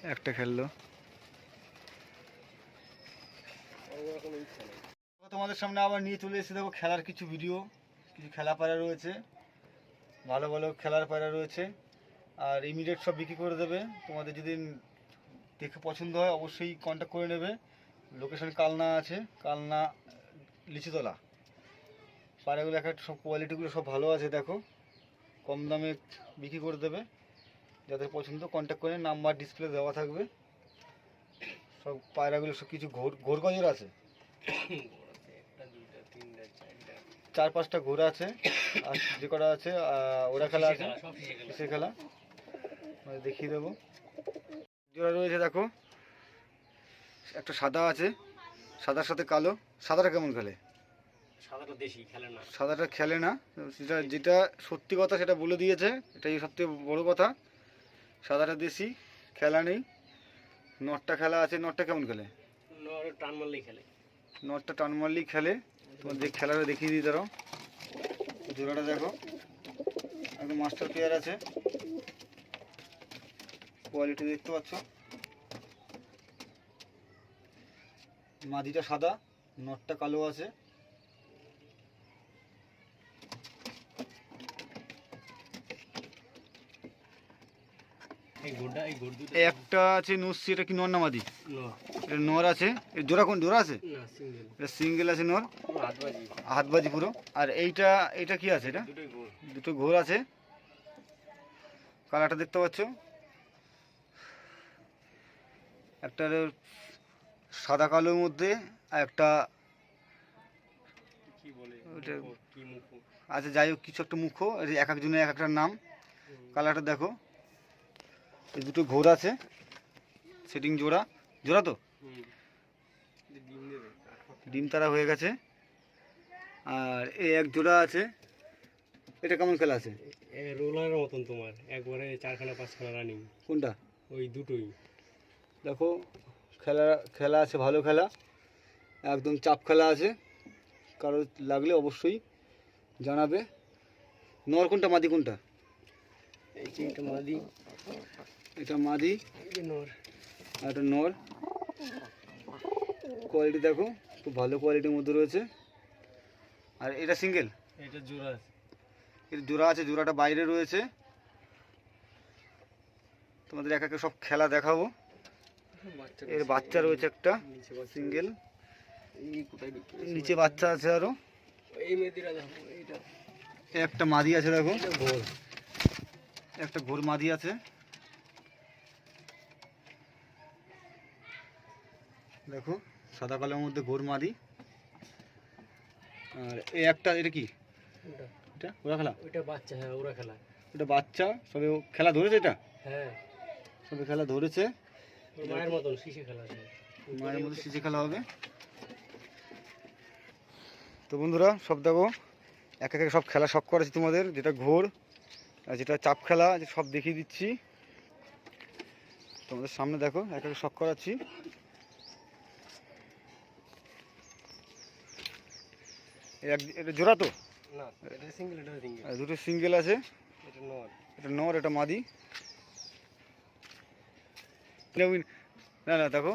একটা খেললো। তোমাদের সামনে আবার নিয়ে চলে এসে দেখো খেলার কিছু ভিডিও, কিছু খেলা পায়রা রয়েছে, ভালো ভালো খেলার পায়রা রয়েছে। আর ইমিডিয়েট সব বিক্রি করে দেবে। তোমাদের যদি দেখে পছন্দ হয় অবশ্যই কন্ট্যাক্ট করে নেবে। লোকেশন কালনা আছে, কালনা লিচুতলা। পায়রাগুলো এক একটা সব কোয়ালিটিগুলো সব ভালো আছে, দেখো কম দামে বিক্রি করে দেবে। যাদের পছন্দ কন্ট্যাক্ট করে, নাম্বার ডিসপ্লে দেওয়া থাকবে। সব পায়রাগুলো সব কিছু ঘোর গজের আছে, 4-5টা ঘোড়া আছে, আর যে কটা আছে ওরা খেলা আছে, সে খেলা দেখিয়ে দেবো। জোড়া রয়েছে দেখো, একটা সাদা আছে, সাদার সাথে কালো। সাদাটা কেমন খেলে? সাদাটা দেশি, খেলে না। সাদাটা খেলে না, সেটা যেটা সত্যি কথা সেটা বলে দিয়েছে, এটাই সবথেকে বড় কথা। সাদাটা দেশি, খেলা নেই। নটটা খেলা আছে। নটটা কেমন খেলে? টান মারলেই খেলে। নটটা টান মারলেই খেলে। তোমার যে খেলাটা দেখিয়ে দিই তারাও। জোড়াটা দেখো, একদম মাস্টার প্লেয়ার আছে, কোয়ালিটি দেখতে পাচ্ছ। মাদিটা সাদা, নটটা কালো আছে। একটা আছে নসি, এটা কি নর না মাদি? এটা নর আছে। এর জোড়া কোন জোড়া আছে? এটা সিঙ্গেল আছে নর, হাতবাজি পুরো। আর এইটা কি আছে? এটা দুটো ঘোর আছে। কালারটা দেখতে পাচ্ছ, একটা সাদা কালোর মধ্যে, আর একটা আচ্ছা যাই হোক কিছু একটা মুখো, এক একজনের এক একটা নাম। কালারটা দেখো, এই দুটো ঘোর আছে, সেটিং জোড়া। জোড়া তো ডিম তারা হয়ে গেছে। আর এই এক জোড়া আছে, এটা কেমন খেলা আছে? রোলারের মতন তোমার, একবারে 4খানা 5খানা রানিং। কোনটা? ওই দুটোই দেখো, খেলা আছে, ভালো খেলা, একদম চাপ খেলা আছে। কারো লাগলে অবশ্যই জানাবে। নর কোনটা, মাদি কোনটা? এটা মাদি, এটা মাদি, নর, আর এটা নর। কোয়ালিটি দেখো, খুব ভালো কোয়ালিটির মধ্যে রয়েছে। আর এটা সিঙ্গেল, এটা জোড়া আছে। এটা জোড়া আছে, জোড়াটা বাইরে রয়েছে। তোমাদের এক একে সব খেলা দেখাবো। এর বাচ্চা রয়েছে একটা সিঙ্গেল, নিচে বাচ্চা আছে আরো। একটা মাদি আছে দেখো, একটা ঘোর মাদি আছে দেখো, সাদা কালোর মধ্যে ঘোর মাদি। আর এই একটা, এটা কি? এটা ওরা খেলা, ওইটা বাচ্চা। হ্যাঁ, ওরা খেলা, এটা বাচ্চা। সবে খেলা ধরেছে, এটা হ্যাঁ সবে খেলা ধরেছে। মায়ের মতন শিশে খেলা, মায়ের মধ্যে শিশে খেলা হবে। তো বন্ধুরা সব দেখো, এক এক সব খেলা সব করেছি তোমাদের, যেটা ঘোর আর যেটা চাপ খেলা সব দেখিয়ে দিচ্ছি তোমাদের সামনে। দেখো এক এক শখ করাচ্ছি। এটা জোড়া তো না, এটা সিঙ্গেল, এটা সিঙ্গেল। দুটো সিঙ্গেল আছে, এটা নর, এটা নর, এটা মাদি। না না দেখো,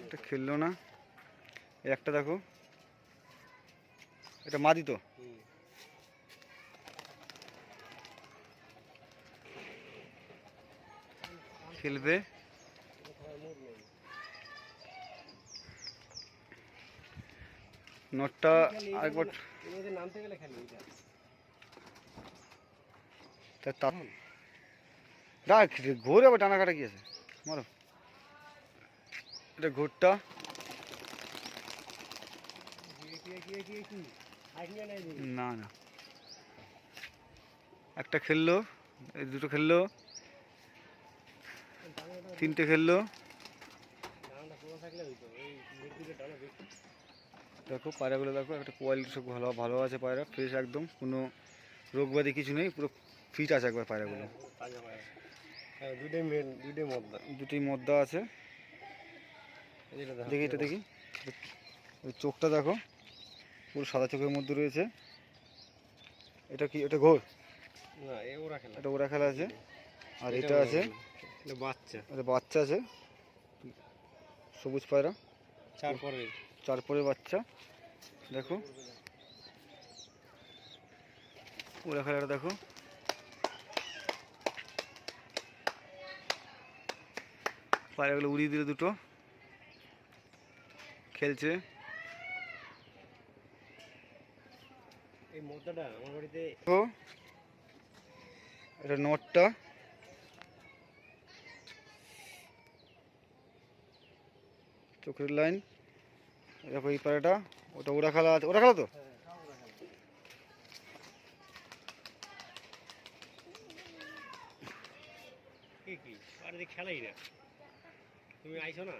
এটা খেললো না। একটা দেখো, এটা মাদি তো। খেলবে। নটটা আরেকবার নামতে গেলে খেলে দেখ, ঘোরে আবার টানা কাটা কি আছে মারো। এটা ঘোরটা, না না একটা খেললো, এই দুটো খেললো, তিনটে খেললো। দেখো পায়রাগুলো দেখো, একটা কোয়ালিটি সব ভালো ভালো আছে পায়রা, ফ্রেশ একদম, কোনো রোগ ব্যাধি কিছু নেই, পুরো ফিট আছে একবার পায়রাগুলো। দুটোই মদ্দা আছে। দেখি এটা দেখি, ওই চোখটা দেখো, পুরো সাদা চোখের মধ্যে রয়েছে। এটা কি? এটা ঘোর, না, ওরা খেলা, এটা ওরা খেলা আছে। আর এটা আছে এটা বাচ্চা, এটা বাচ্চা আছে, সবুজ পায়রা, 4 পরে। 4 পরের বাচ্চা। দেখো ওরা খেলাটা দেখো, পায়রাগুলো উড়িয়ে দিল, দুটো খেলছে। এই মোদ্দাটা আমার বাড়িতে ও এটা নটটা, চোখের লাইন। দেখো এই পায়রাটা, ওটা ওরা খেলা আছে, ওরা খেলা তো। কি বাড়িতে খেলাই না, তুমি আইছো না।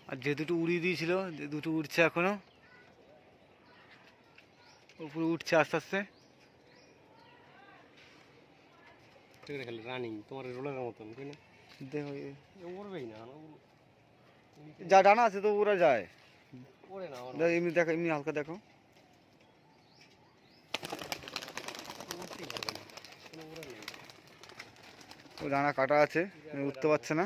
আর যে দুটো উড়িয়ে দিয়েছিল, যে দুটো উঠছে এখনো, উপরে উঠছে আস্তে আস্তে। খেলে রানিং তোমার রোলারের মতন, তাই না? দেখো উড়বেই না, যা ডানা আছে তো ওরা যায়। ওরে না, দেখো এমনি, দেখো এমনি হালকা দেখো, উড়তেই পারবে না, কোনো উড়ে নেই। ও ডানা কাটা আছে, উঠতে পারছে না।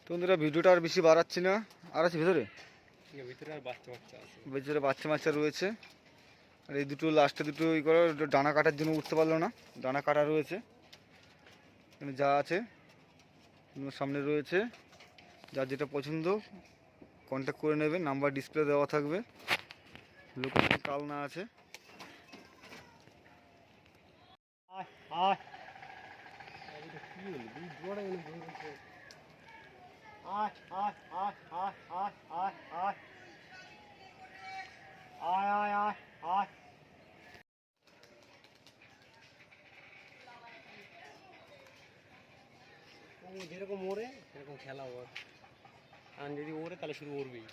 তো বন্ধুরা ভিডিওটা আর বেশি বাড়াচ্ছি না, আর আছে ভিতরে, ভিতরে আর বাচ্চা বাচ্চা আছে, ভিতরে বাচ্চা বাচ্চা রয়েছে। আর এই দুটো লাস্টে দুটো ই করো, ডানা কাটার জন্য উঠতে পারলো না, ডানা কাটা রয়েছে। এখানে যা আছে সামনে রয়েছে, যার যেটা পছন্দ কন্ট্যাক্ট করে নেবে, নাম্বার ডিসপ্লে দেওয়া থাকবে, লোকেশন কালনা আছে। কি হলো দুই জোড়া এনে বসে রয়েছে। ও যেরকম ওড়ে সেরকম খেলা ওর, আর যদি ওড়ে তাহলে শুধু উড়বেই।